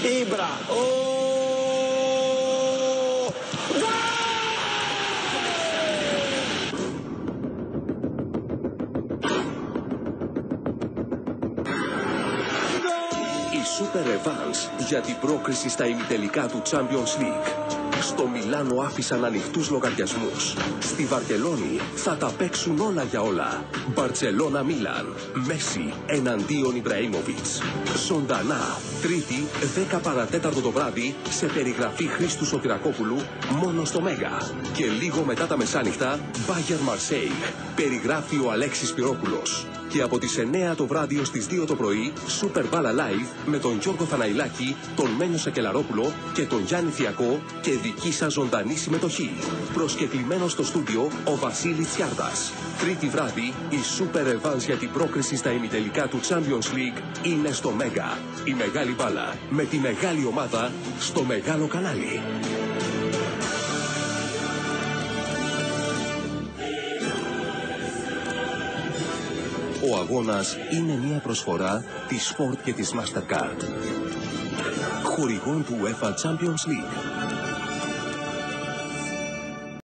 Ήμπρα. Η Super Evans για την πρόκριση στα ημιτελικά του Champions League. Στο Μιλάνο άφησαν ανοιχτούς λογαριασμούς. Στη Βαρκελόνη θα τα παίξουν όλα για όλα. Μπαρτσελώνα Μίλαν. Μέση εναντίον Ιμπραήμοβιτς. Ζωντανά, Τρίτη, 10 παρατέταρτο το βράδυ, σε περιγραφή Χρήστου Σωτηρακόπουλου, μόνο στο Μέγα. Και λίγο μετά τα μεσάνυχτα, Bayern Marseille. Περιγράφει ο Αλέξης Πυρόπουλος. Και από τις 9 το βράδυ ως τις 2 το πρωί, Super Balla Live με τον Γιώργο Θαναϊλάκη, τον Μένιο Σακελαρόπουλο και τον Γιάννη Θιακό και δική σας ζωντανή συμμετοχή. Προσκεκλημένος στο στούντιο ο Βασίλης Τσιάρτας. Τρίτη βράδυ, η Super Evans για την πρόκριση στα ημιτελικά του Champions League είναι στο Μέγα. Η μεγάλη μπάλα με τη μεγάλη ομάδα στο μεγάλο κανάλι. Ο αγώνας είναι μια προσφορά της Ford και της Mastercard. Χορηγών του UEFA Champions League.